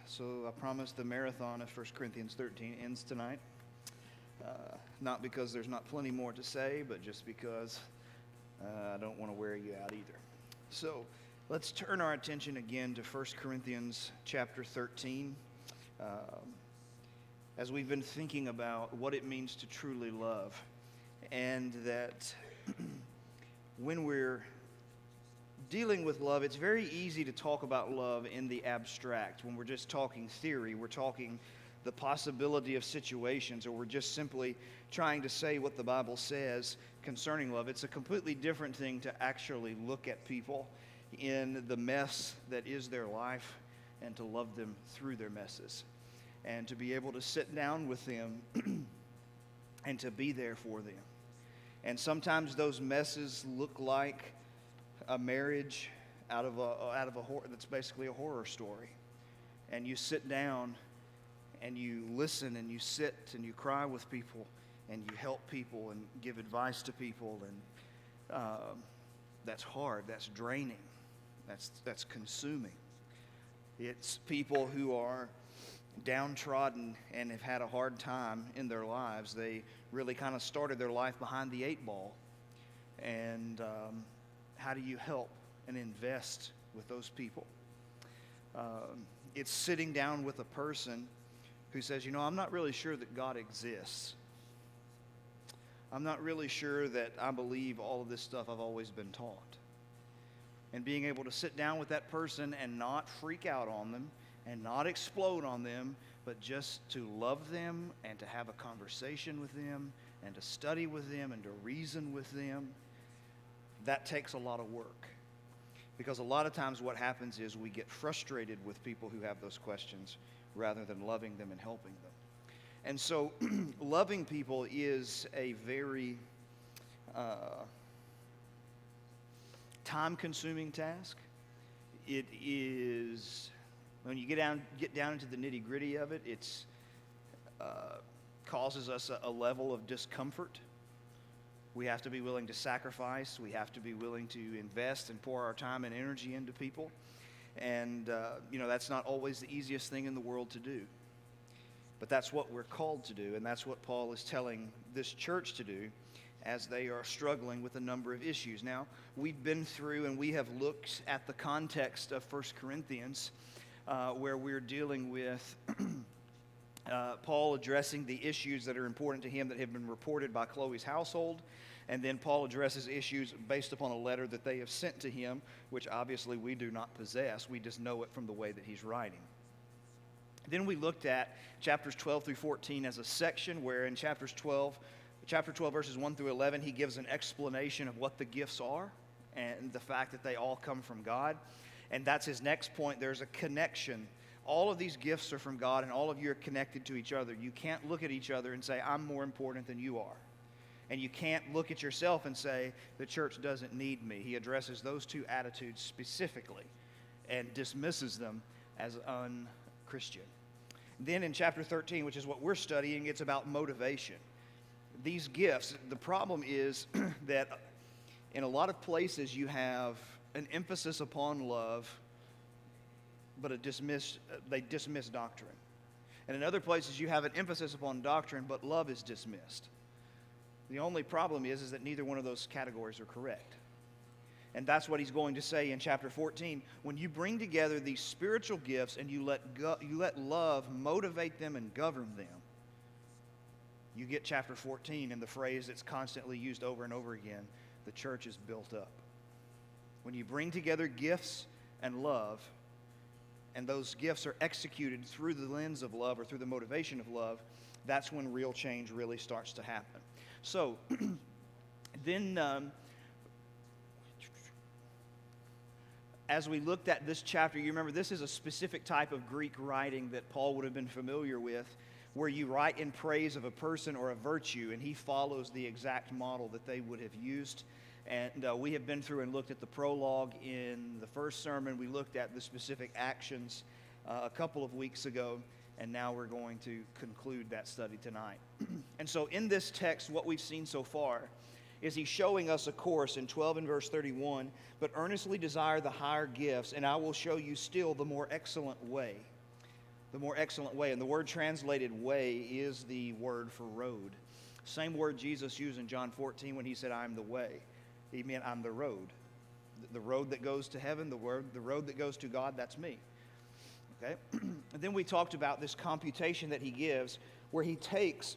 So I promise the marathon of 1 Corinthians 13 ends tonight. Not because there's not plenty more to say, but just because I don't want to wear you out either. So let's turn our attention again to 1 Corinthians chapter 13. As we've been thinking about what it means to truly love, and that when we're dealing with love, it's very easy to talk about love in the abstract. When we're just talking theory, we're talking the possibility of situations, or we're just simply trying to say what the Bible says concerning love. It's a completely different thing to actually look at people in the mess that is their life and to love them through their messes, and to be able to sit down with them and to be there for them. And sometimes those messes look like a marriage out of a horror, that's basically a horror story. And you sit down and you listen and you sit and you cry with people and you help people and give advice to people, and that's hard, that's draining, that's consuming. It's people who are downtrodden and have had a hard time in their lives. They really kind of started their life behind the eight ball. And how do you help and invest with those people? It's sitting down with a person who says, I'm not really sure that God exists. I'm not really sure that I believe all of this stuff I've always been taught. And being able to sit down with that person and not freak out on them and not explode on them, but just to love them and to have a conversation with them and to study with them and to reason with them, that takes a lot of work. Because a lot of times what happens is we get frustrated with people who have those questions rather than loving them and helping them. And so loving people is a very time-consuming task. It is, when you get down into the nitty-gritty of it, it's causes us a level of discomfort. We have to be willing to sacrifice. We have to be willing to invest and pour our time and energy into people. And, that's not always the easiest thing in the world to do. But that's what we're called to do, and that's what Paul is telling this church to do as they are struggling with a number of issues. Now, we've been through and we have looked at the context of 1 Corinthians, where we're dealing with Paul addressing the issues that are important to him that have been reported by Chloe's household. And then Paul addresses issues based upon a letter that they have sent to him, which obviously we do not possess. We just know it from the way that he's writing. Then we looked at chapters 12 through 14 as a section where in chapter 12 verses 1 through 11, he gives an explanation of what the gifts are and the fact that they all come from God. And that's his next point. There's a connection. All of these gifts are from God, and all of you are connected to each other. You can't look at each other and say, I'm more important than you are. And you can't look at yourself and say, the church doesn't need me. He addresses those two attitudes specifically and dismisses them as unchristian. Then in chapter 13, which is what we're studying, it's about motivation. These gifts, the problem is that in a lot of places you have an emphasis upon love, but they dismiss doctrine. And in other places you have an emphasis upon doctrine, but love is dismissed. The only problem is that neither one of those categories are correct. And that's what he's going to say in chapter 14. When you bring together these spiritual gifts and you let love motivate them and govern them, you get chapter 14 and the phrase that's constantly used over and over again, the church is built up. When you bring together gifts and love, and those gifts are executed through the lens of love or through the motivation of love, that's when real change really starts to happen. So, then as we looked at this chapter, you remember this is a specific type of Greek writing that Paul would have been familiar with, where you write in praise of a person or a virtue, and he follows the exact model that they would have used. And we have been through and looked at the prologue in the first sermon. We looked at the specific actions a couple of weeks ago, and now we're going to conclude that study tonight. And so in this text, what we've seen so far is he's showing us a course in 12 and verse 31, but earnestly desire the higher gifts, and I will show you still the more excellent way. the more excellent way. And the word translated way is the word for road. Same word Jesus used in John 14 when he said, I'm the way. He meant I'm the road. The road that goes to heaven, the road that goes to God, that's me. Okay? And then we talked about this computation that he gives, where he takes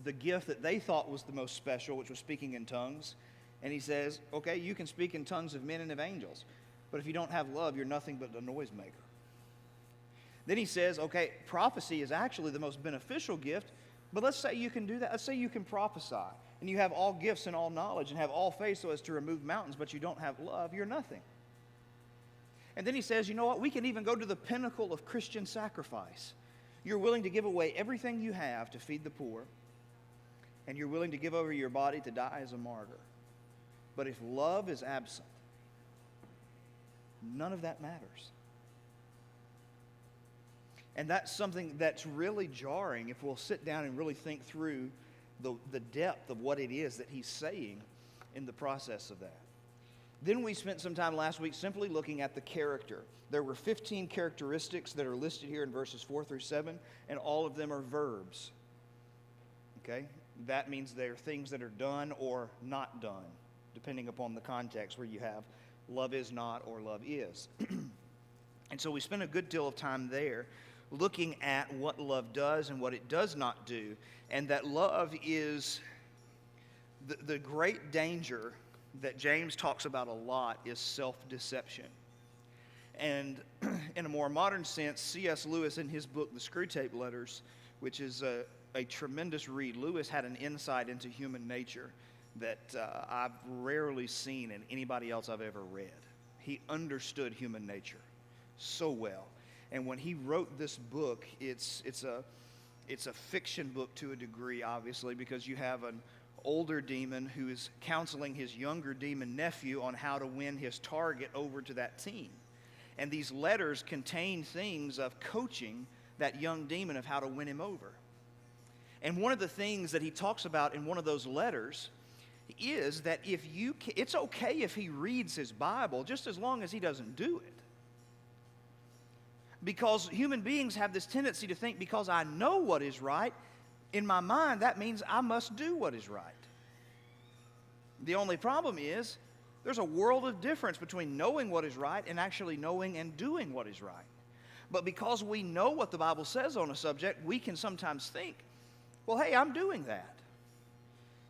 the gift that they thought was the most special, which was speaking in tongues, and he says, okay, you can speak in tongues of men and of angels, but if you don't have love, you're nothing but a noisemaker. Then he says, okay, prophecy is actually the most beneficial gift, but let's say you can do that. Let's say you can prophesy, and you have all gifts and all knowledge and have all faith so as to remove mountains, but you don't have love, you're nothing. And then he says, you know what, we can even go to the pinnacle of Christian sacrifice. You're willing to give away everything you have to feed the poor, and you're willing to give over your body to die as a martyr. But if love is absent, none of that matters. And that's something that's really jarring if we'll sit down and really think through the depth of what it is that he's saying in the process of that. Then we spent some time last week simply looking at the character. There were 15 characteristics that are listed here in verses 4 through 7, and all of them are verbs. Okay? That means they're things that are done or not done, depending upon the context where you have love is not or love is. And so we spent a good deal of time there looking at what love does and what it does not do, and that love is the great danger that James talks about a lot is self-deception. And in a more modern sense, C.S. Lewis in his book, The Screwtape Letters, which is a tremendous read, Lewis had an insight into human nature that I've rarely seen in anybody else I've ever read. He understood human nature so well. And when he wrote this book, it's a fiction book to a degree, obviously, because you have an older demon who is counseling his younger demon nephew on how to win his target over to that team. And these letters contain things of coaching that young demon of how to win him over. And one of the things that he talks about in one of those letters is that it's okay if he reads his Bible, just as long as he doesn't do it. Because human beings have this tendency to think, because I know what is right, in my mind, that means I must do what is right. The only problem is, there's a world of difference between knowing what is right and actually knowing and doing what is right. But because we know what the Bible says on a subject, we can sometimes think, well, hey, I'm doing that.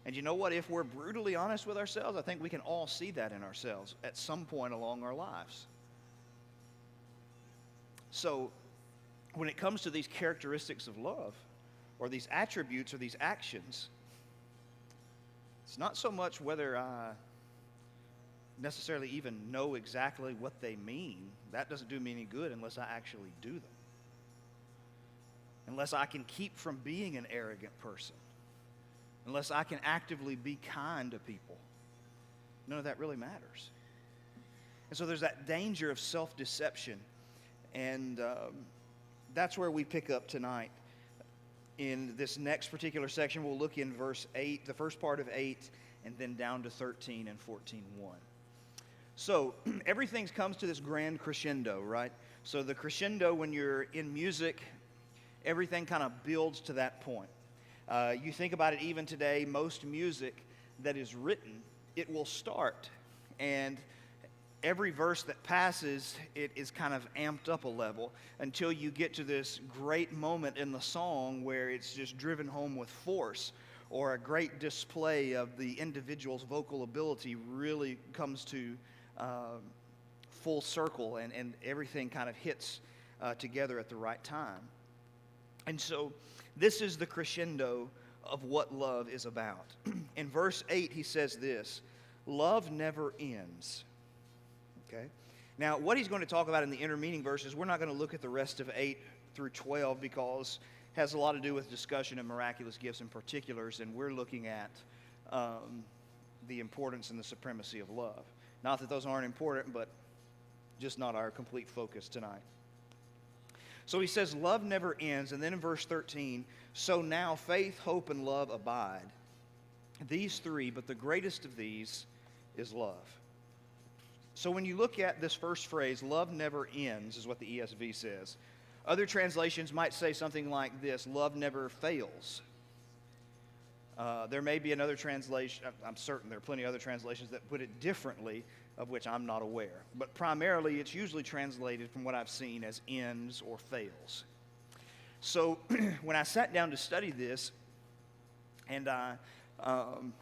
And you know what? If we're brutally honest with ourselves, I think we can all see that in ourselves at some point along our lives. So, when it comes to these characteristics of love, or these attributes or these actions, it's not so much whether I necessarily even know exactly what they mean. That doesn't do me any good unless I actually do them. Unless I can keep from being an arrogant person. Unless I can actively be kind to people. None of that really matters. And so there's that danger of self-deception. And that's where we pick up tonight. In this next particular section, we'll look in verse 8, the first part of 8, and then down to 13 and 14:1. So, everything comes to this grand crescendo, right? So the crescendo, when you're in music, everything kind of builds to that point. You think about it even today, most music that is written, it will start. And every verse that passes, it is kind of amped up a level until you get to this great moment in the song where it's just driven home with force, or a great display of the individual's vocal ability really comes to full circle, and everything kind of hits together at the right time. And so this is the crescendo of what love is about. In verse 8, he says this, love never ends. Okay? Now, what he's going to talk about in the intermeaning verses, we're not going to look at the rest of 8 through 12 because it has a lot to do with discussion of miraculous gifts in particulars, and we're looking at the importance and the supremacy of love. Not that those aren't important, but just not our complete focus tonight. So he says, love never ends, and then in verse 13, so now faith, hope, and love abide. These three, but the greatest of these is love. So when you look at this first phrase, love never ends, is what the ESV says. Other translations might say something like this: love never fails. There may be another translation, I'm certain there are plenty of other translations that put it differently, of which I'm not aware. But primarily, it's usually translated, from what I've seen, as ends or fails. So when I sat down to study this, and I'm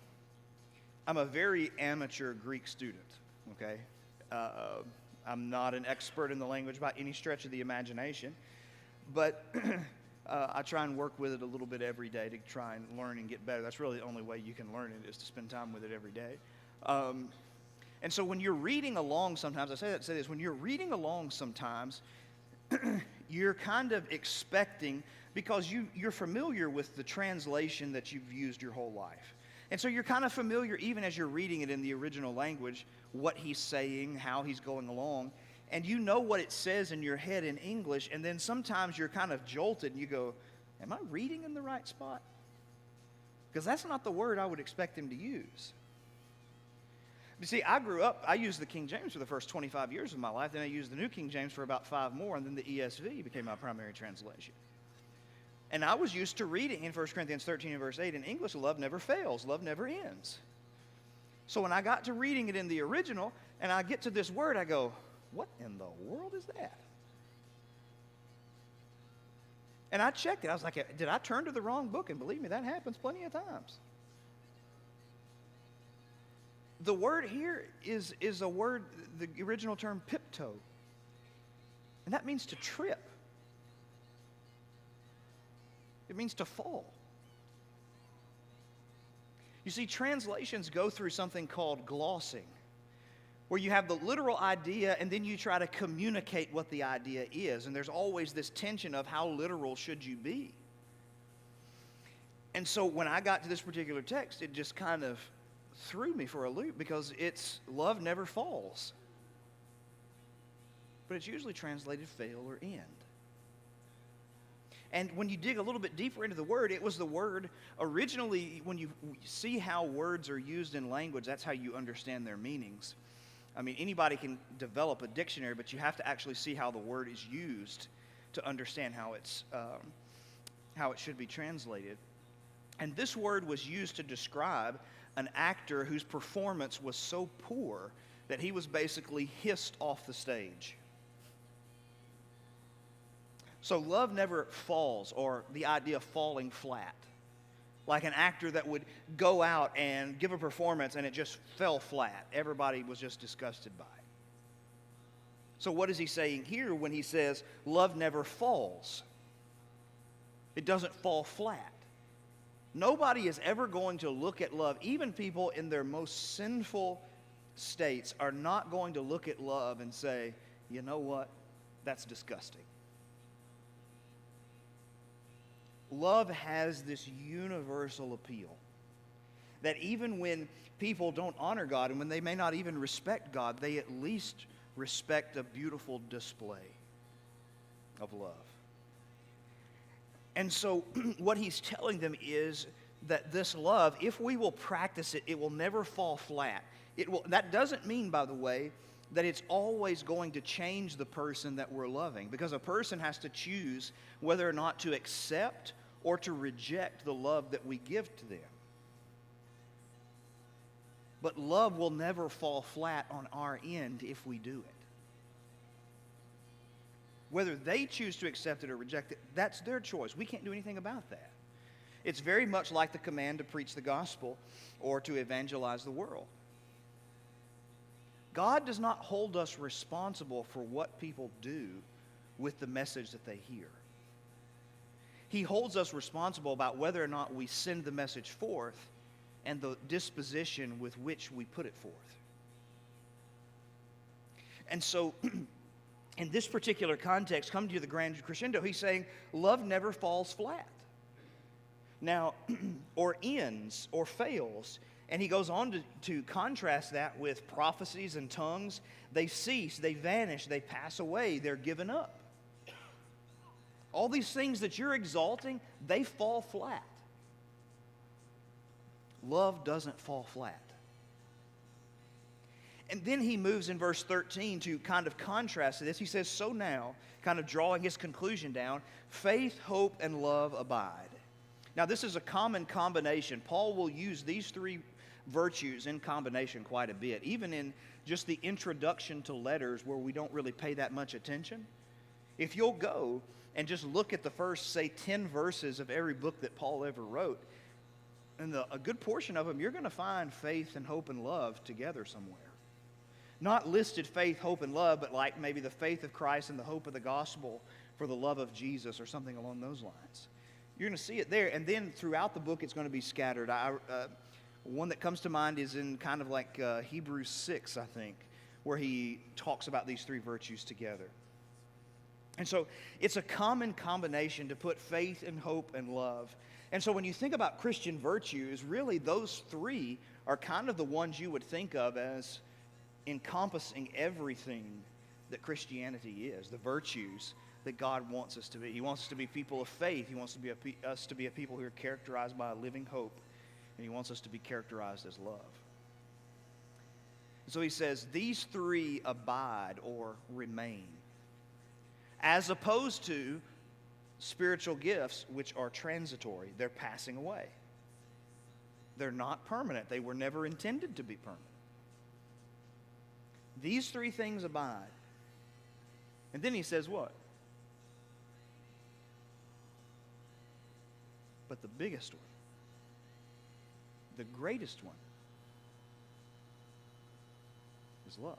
a very amateur Greek student, okay? I'm not an expert in the language by any stretch of the imagination, but I try and work with it a little bit every day to try and learn and get better. That's really the only way you can learn it, is to spend time with it every day. And so when you're reading along sometimes, I say this, when you're reading along sometimes, you're kind of expecting, because you're familiar with the translation that you've used your whole life. And so you're kind of familiar, even as you're reading it in the original language, what he's saying, how he's going along. And you know what it says in your head in English, and then sometimes you're kind of jolted and you go, am I reading in the right spot? Because that's not the word I would expect him to use. You see, I used the King James for the first 25 years of my life, then I used the New King James for about 5 more, and then the ESV became my primary translation. And I was used to reading in 1 Corinthians 13 and verse 8 in English, love never fails, love never ends. So when I got to reading it in the original, and I get to this word, I go, what in the world is that? And I checked it. I was like, did I turn to the wrong book? And believe me, that happens plenty of times. The word here is a word, the original term pipto. And that means to trip. It means to fall. You see, translations go through something called glossing, where you have the literal idea and then you try to communicate what the idea is. And there's always this tension of how literal should you be. And so when I got to this particular text, it just kind of threw me for a loop, because it's love never falls. But it's usually translated fail or end. And when you dig a little bit deeper into the word, it was the word originally, when you see how words are used in language, that's how you understand their meanings. I mean, anybody can develop a dictionary, but you have to actually see how the word is used to understand how it should be translated. And this word was used to describe an actor whose performance was so poor that he was basically hissed off the stage. So love never falls, or the idea of falling flat. Like an actor that would go out and give a performance and it just fell flat. Everybody was just disgusted by it. So what is he saying here when he says love never falls? It doesn't fall flat. Nobody is ever going to look at love, even people in their most sinful states are not going to look at love and say, you know what, that's disgusting. Love has this universal appeal that even when people don't honor God, and when they may not even respect God, they at least respect a beautiful display of love. And so what he's telling them is that this love, if we will practice it, it will never fall flat. That doesn't mean, by the way, that it's always going to change the person that we're loving, because a person has to choose whether or not to accept or to reject the love that we give to them. But love will never fall flat on our end if we do it. Whether they choose to accept it or reject it, that's their choice. We can't do anything about that. It's very much like the command to preach the gospel or to evangelize the world. God does not hold us responsible for what people do with the message that they hear. He holds us responsible about whether or not we send the message forth and the disposition with which we put it forth. And so, in this particular context, come to the grand crescendo, he's saying, love never falls flat. Now, or ends, or fails. And he goes on to contrast that with prophecies and tongues. They cease, they vanish, they pass away, they're given up. All these things that you're exalting, they fall flat. Love doesn't fall flat. And then he moves in verse 13 to kind of contrast this. He says, so now, kind of drawing his conclusion down, faith, hope, and love abide. Now, this is a common combination. Paul will use these three virtues in combination quite a bit, even in just the introduction to letters where we don't really pay that much attention. If you'll go and just look at the first, say, 10 verses of every book that Paul ever wrote, and a good portion of them, you're going to find faith and hope and love together somewhere. Not listed faith, hope, and love, but like maybe the faith of Christ and the hope of the gospel for the love of Jesus or something along those lines. You're going to see it there, and then throughout the book it's going to be scattered. One that comes to mind is in kind of like Hebrews 6, I think, where he talks about these three virtues together. And so it's a common combination to put faith and hope and love. And so when you think about Christian virtues, really those three are kind of the ones you would think of as encompassing everything that Christianity is, the virtues that God wants us to be. He wants us to be people of faith. He wants us to be a people who are characterized by a living hope. And he wants us to be characterized as love. So he says, these three abide or remain, as opposed to spiritual gifts, which are transitory. They're passing away. They're not permanent. They were never intended to be permanent. These three things abide. And then he says what? But the biggest one, the greatest one, is love.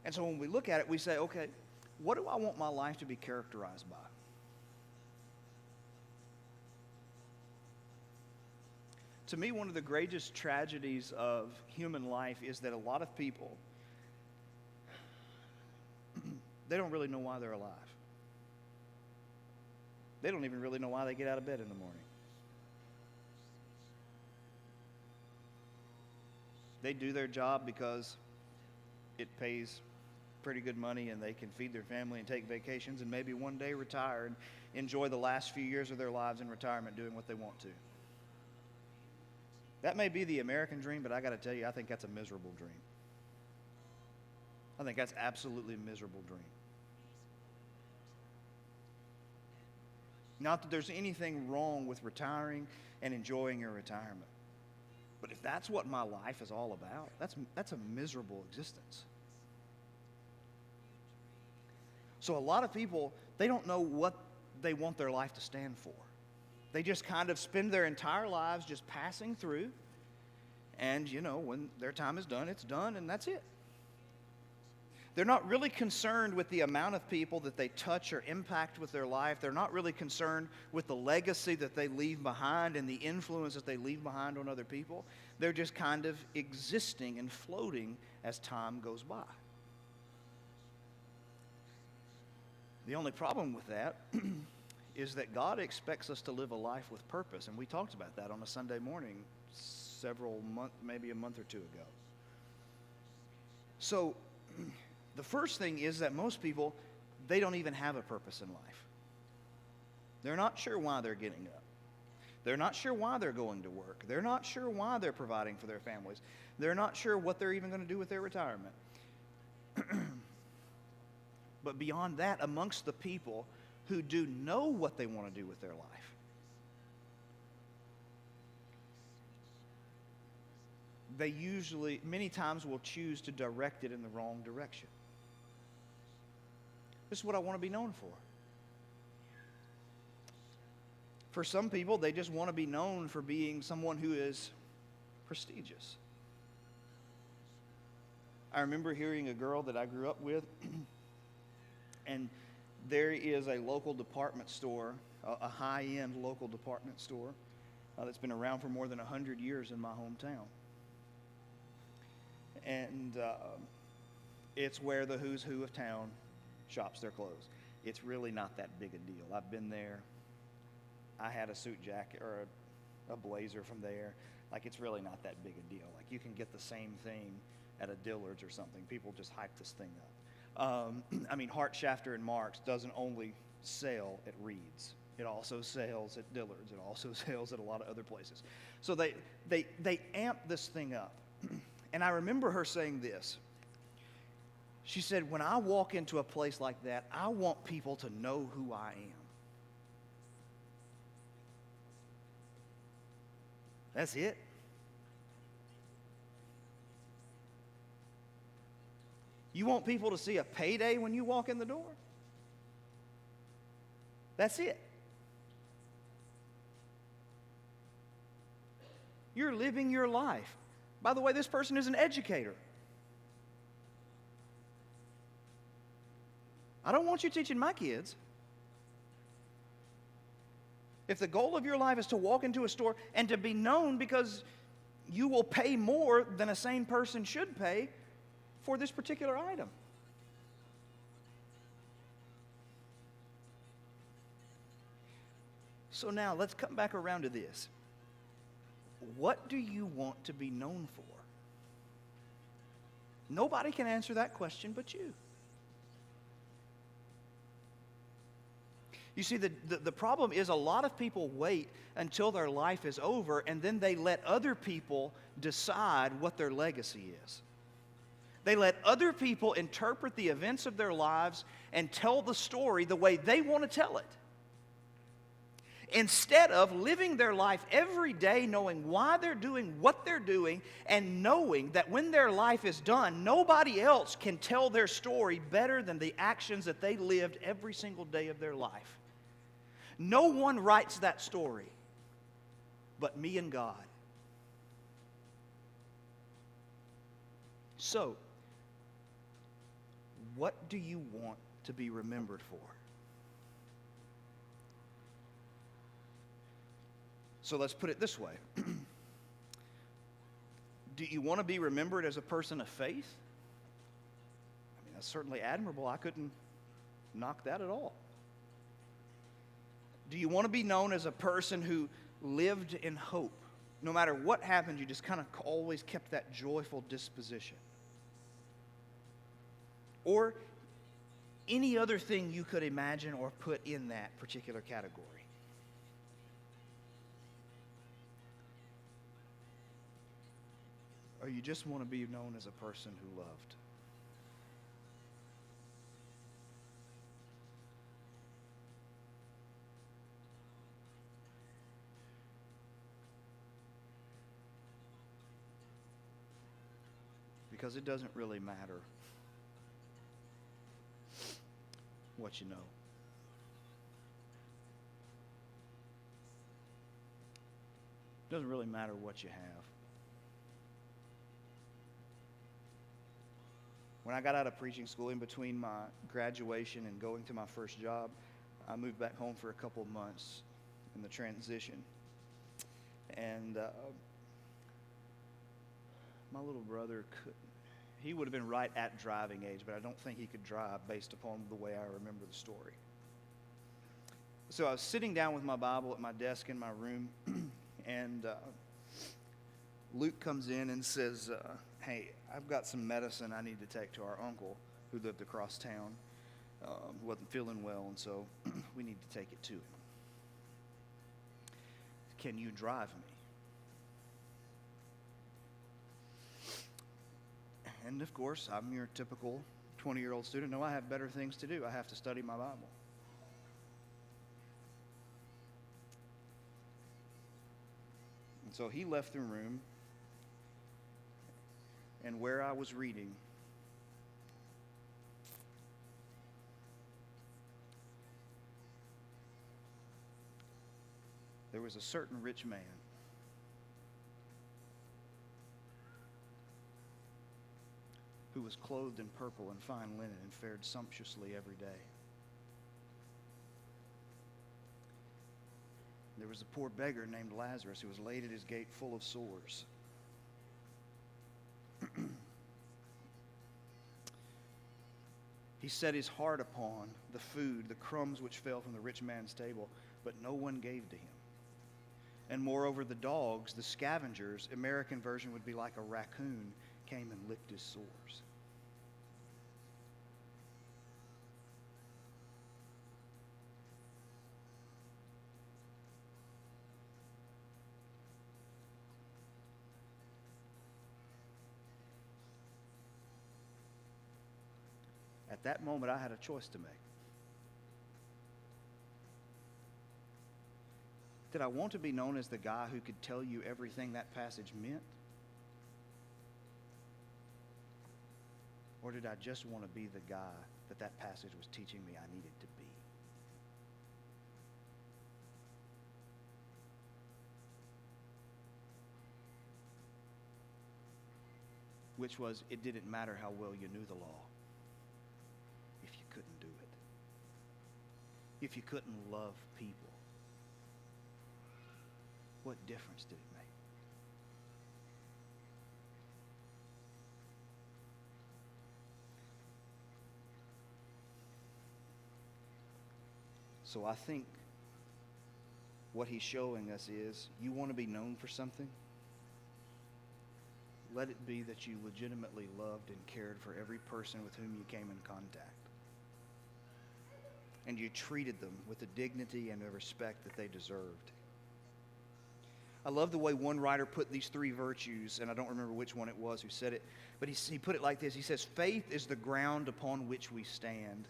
And so when we look at it, we say, okay, what do I want my life to be characterized by? To me, one of the greatest tragedies of human life is that a lot of people, they don't really know why they're alive. They don't even really know why they get out of bed in the morning. They do their job because it pays pretty good money and they can feed their family and take vacations and maybe one day retire and enjoy the last few years of their lives in retirement doing what they want to. That may be the American dream, but I got to tell you, I think that's a miserable dream. I think that's absolutely a miserable dream. Not that there's anything wrong with retiring and enjoying your retirement. But if that's what my life is all about, that's a miserable existence. So a lot of people, they don't know what they want their life to stand for. They just kind of spend their entire lives just passing through. And, you know, when their time is done, it's done, and that's it. They're not really concerned with the amount of people that they touch or impact with their life. They're not really concerned with the legacy that they leave behind and the influence that they leave behind on other people. They're just kind of existing and floating as time goes by. The only problem with that is that God expects us to live a life with purpose, and we talked about that on a Sunday morning maybe a month or two ago. So the first thing is that most people, they don't even have a purpose in life. They're not sure why they're getting up. They're not sure why they're going to work. They're not sure why they're providing for their families. They're not sure what they're even going to do with their retirement. But beyond that, amongst the people who do know what they want to do with their life, they usually, many times, will choose to direct it in the wrong direction. This is what I want to be known for. For some people, they just want to be known for being someone who is prestigious. I remember hearing a girl that I grew up with, and there is a local department store, a high-end local department store that's been around for more than 100 years in my hometown. And it's where the who's who of town shops their clothes. It's really not that big a deal. I've been there. I had a suit jacket or a blazer from there. Like, it's really not that big a deal. Like, you can get the same thing at a Dillard's or something. People just hype this thing up. I mean, Hart, Shafter, and Marks doesn't only sell at Reed's. It also sells at Dillard's. It also sells at a lot of other places. So they amp this thing up. And I remember her saying this. She said, when I walk into a place like that, I want people to know who I am. That's it. You want people to see a payday when you walk in the door? That's it. You're living your life. By the way, this person is an educator. I don't want you teaching my kids. If the goal of your life is to walk into a store and to be known because you will pay more than a sane person should pay for this particular item. So now let's come back around to this. What do you want to be known for? Nobody can answer that question but you. You see, the problem is a lot of people wait until their life is over and then they let other people decide what their legacy is. They let other people interpret the events of their lives and tell the story the way they want to tell it. Instead of living their life every day knowing why they're doing what they're doing and knowing that when their life is done, nobody else can tell their story better than the actions that they lived every single day of their life. No one writes that story but me and God. So, what do you want to be remembered for? So let's put it this way. Do you want to be remembered as a person of faith? I mean, that's certainly admirable. I couldn't knock that at all. Do you want to be known as a person who lived in hope? No matter what happened, you just kind of always kept that joyful disposition. Or any other thing you could imagine or put in that particular category. Or you just want to be known as a person who loved. Because it doesn't really matter what you know. It doesn't really matter what you have. When I got out of preaching school, in between my graduation and going to my first job, I moved back home for a couple of months in the transition. And my little brother he would have been right at driving age, but I don't think he could drive based upon the way I remember the story. So I was sitting down with my Bible at my desk in my room, and Luke comes in and says, hey, I've got some medicine I need to take to our uncle who lived across town. Who wasn't feeling well, and so we need to take it to him. Can you drive me? And of course, I'm your typical 20-year-old student. No, I have better things to do. I have to study my Bible. And so he left the room, and where I was reading, there was a certain rich man who was clothed in purple and fine linen and fared sumptuously every day. There was a poor beggar named Lazarus who was laid at his gate full of sores. He set his heart upon the food, the crumbs which fell from the rich man's table, but no one gave to him. And moreover, the dogs, the scavengers, American version would be like a raccoon, came and licked his sores. At that moment, I had a choice to make. Did I want to be known as the guy who could tell you everything that passage meant? Or did I just want to be the guy that passage was teaching me I needed to be? Which was, it didn't matter how well you knew the law if you couldn't do it. If you couldn't love people. What difference did it make? So I think what he's showing us is, you want to be known for something? Let it be that you legitimately loved and cared for every person with whom you came in contact. And you treated them with the dignity and the respect that they deserved. I love the way one writer put these three virtues, and I don't remember which one it was who said it, but he put it like this. He says, faith is the ground upon which we stand,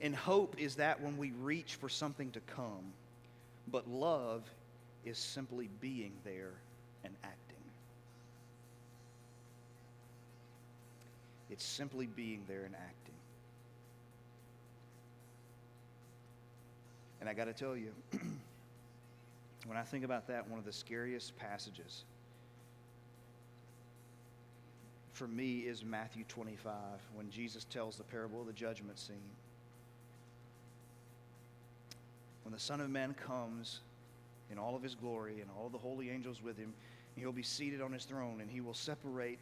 and hope is that when we reach for something to come, but love is simply being there and acting. It's simply being there and acting. And I got to tell you, when I think about that, one of the scariest passages for me is Matthew 25, when Jesus tells the parable of the judgment scene. When the Son of Man comes in all of his glory and all the holy angels with him, he'll be seated on his throne, and he will separate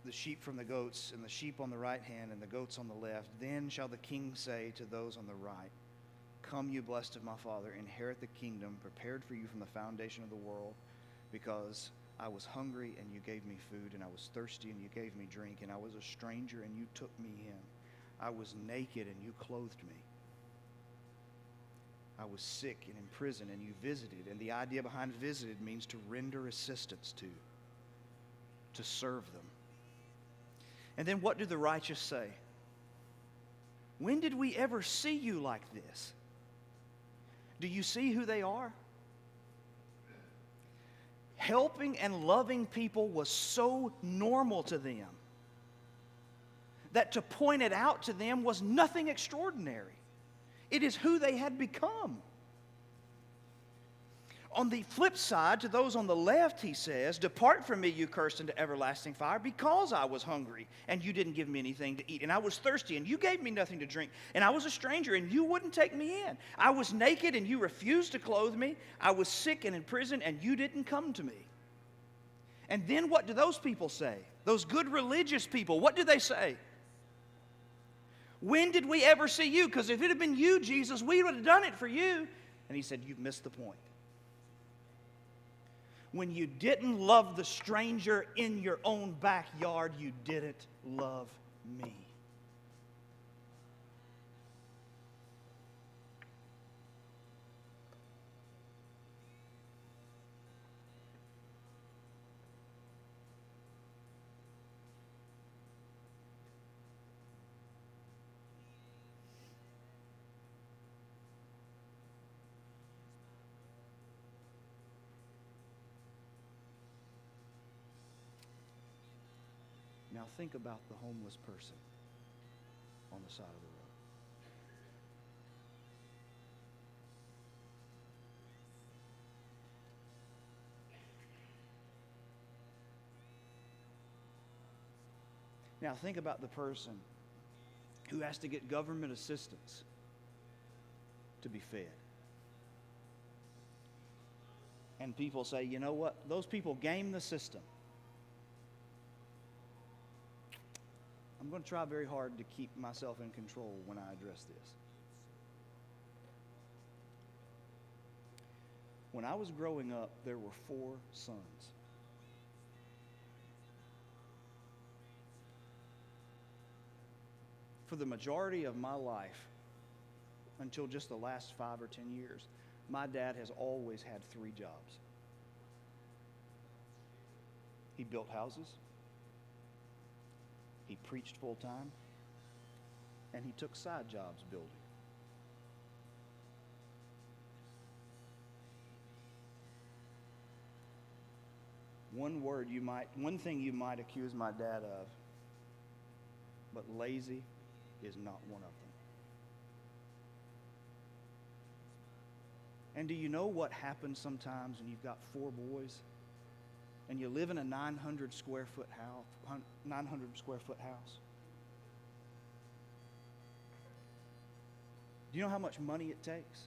the sheep from the goats, and the sheep on the right hand and the goats on the left. Then shall the king say to those on the right, come, you blessed of my Father, inherit the kingdom prepared for you from the foundation of the world, because I was hungry and you gave me food, and I was thirsty and you gave me drink, and I was a stranger and you took me in. I was naked and you clothed me. I was sick and in prison and you visited. And the idea behind visited means to render assistance to serve them. And then what do the righteous say? When did we ever see you like this? Do you see who they are? Helping and loving people was so normal to them that to point it out to them was nothing extraordinary. It is who they had become. On the flip side, to those on the left, he says, depart from me, you cursed, into everlasting fire, because I was hungry, and you didn't give me anything to eat. And I was thirsty, and you gave me nothing to drink. And I was a stranger, and you wouldn't take me in. I was naked, and you refused to clothe me. I was sick and in prison, and you didn't come to me. And then what do those people say? Those good religious people, what do they say? When did we ever see you? Because if it had been you, Jesus, we would have done it for you. And he said, you've missed the point. When you didn't love the stranger in your own backyard, you didn't love me. Now think about the homeless person on the side of the road. Now think about the person who has to get government assistance to be fed. And people say, you know what? Those people game the system. I'm going to try very hard to keep myself in control when I address this. When I was growing up, there were 4 sons. For the majority of my life, until just the last 5 or 10 years, my dad has always had 3 jobs. He built houses. He preached full time. and he took side jobs building. One thing you might accuse my dad of, but lazy is not one of them. And do you know what happens sometimes when you've got 4 boys and you live in a 900 square foot house? Do you know how much money it takes?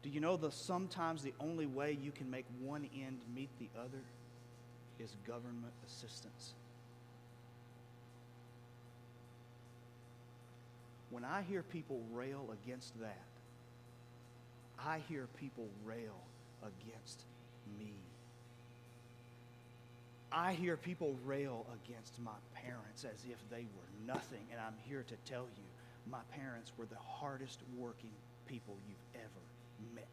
Do you know sometimes the only way you can make one end meet the other is government assistance? When I hear people rail against that, I hear people rail against me. I hear people rail against my parents as if they were nothing, and I'm here to tell you, my parents were the hardest working people you've ever met.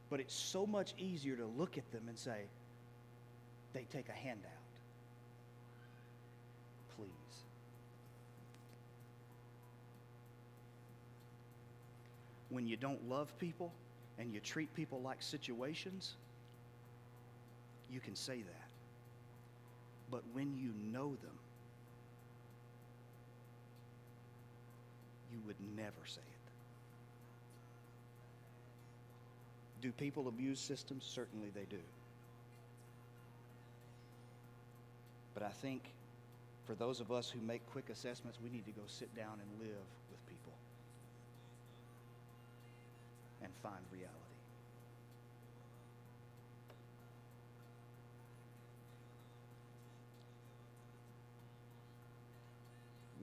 But it's so much easier to look at them and say, they take a handout. Please. When you don't love people and you treat people like situations, you can say that. But when you know them, you would never say it. Do people abuse systems? Certainly they do. But I think for those of us who make quick assessments, we need to go sit down and live with people and find reality.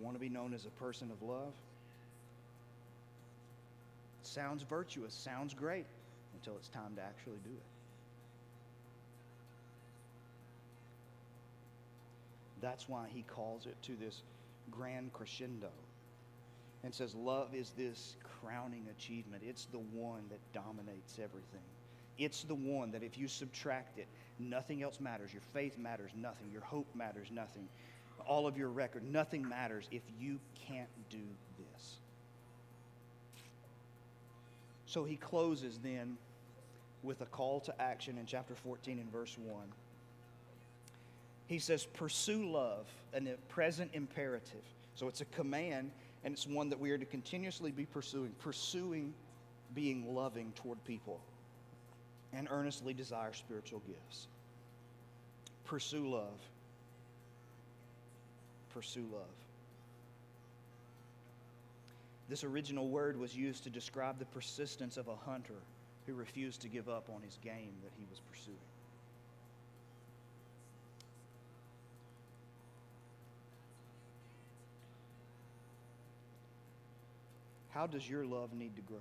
Want to be known as a person of love? Sounds virtuous, sounds great, until it's time to actually do it. That's why he calls it to this grand crescendo and says love is this crowning achievement. It's the one that dominates everything. It's the one that if you subtract it, nothing else matters. Your faith matters nothing. Your hope matters nothing. All of your record, nothing matters if you can't do this. So he closes then with a call to action in chapter 14 and verse 1. He says, pursue love, a present imperative. So it's a command, and it's one that we are to continuously be pursuing. Pursuing being loving toward people and earnestly desire spiritual gifts. Pursue love. Pursue love. This original word was used to describe the persistence of a hunter who refused to give up on his game that he was pursuing. How does your love need to grow?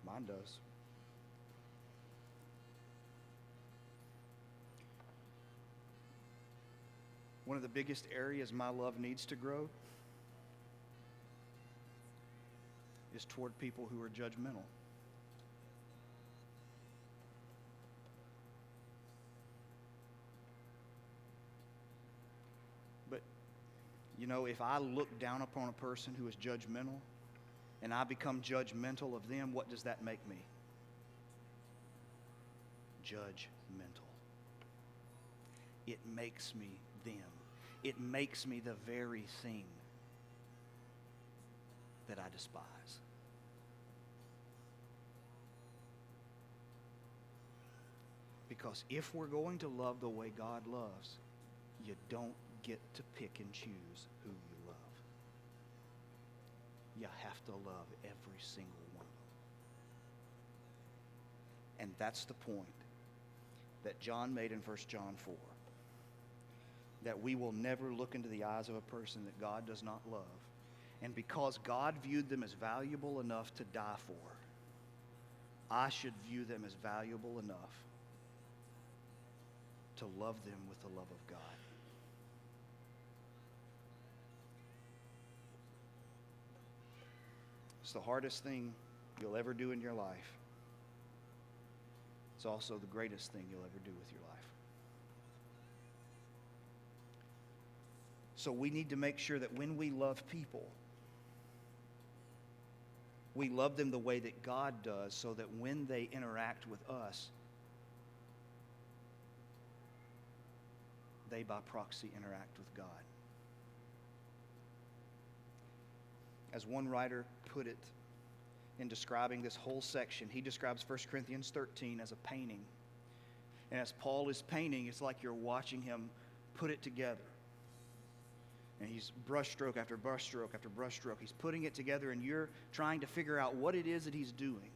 Mine does. One of the biggest areas my love needs to grow is toward people who are judgmental. But, you know, if I look down upon a person who is judgmental and I become judgmental of them, what does that make me? Judgmental. It makes me them. It makes me the very thing that I despise. Because if we're going to love the way God loves, you don't get to pick and choose who you love. You have to love every single one of them. And that's the point that John made in 1 John 4. That we will never look into the eyes of a person that God does not love. And because God viewed them as valuable enough to die for, I should view them as valuable enough to love them with the love of God. It's the hardest thing you'll ever do in your life. It's also the greatest thing you'll ever do with your life. So we need to make sure that when we love people, we love them the way that God does, so that when they interact with us, they by proxy interact with God. As one writer put it in describing this whole section, he describes 1 Corinthians 13 as a painting. And as Paul is painting, it's like you're watching him put it together. And he's brushstroke after brushstroke after brushstroke. He's putting it together, and you're trying to figure out what it is that he's doing.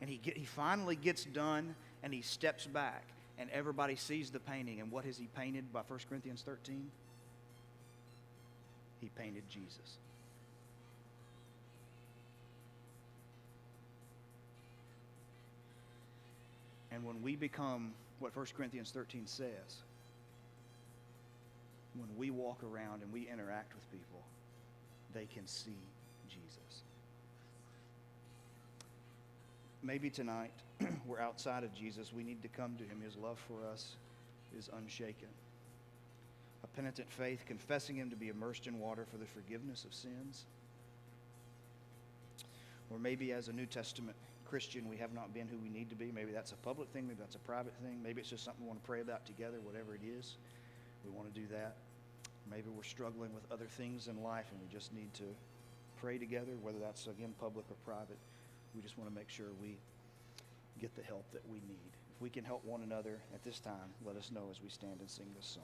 And he finally gets done, and he steps back, and everybody sees the painting. And what has he painted by 1 Corinthians 13? He painted Jesus. And when we become what 1 Corinthians 13 says, when we walk around and we interact with people, they can see Jesus. Maybe tonight we're outside of Jesus. We need to come to him. His love for us is unshaken. A penitent faith, confessing him to be immersed in water for the forgiveness of sins. Or maybe as a New Testament Christian, we have not been who we need to be. Maybe that's a public thing. Maybe that's a private thing. Maybe it's just something we want to pray about together, whatever it is. We want to do that. Maybe we're struggling with other things in life and we just need to pray together, whether that's, again, public or private. We just want to make sure we get the help that we need. If we can help one another at this time, let us know as we stand and sing this song.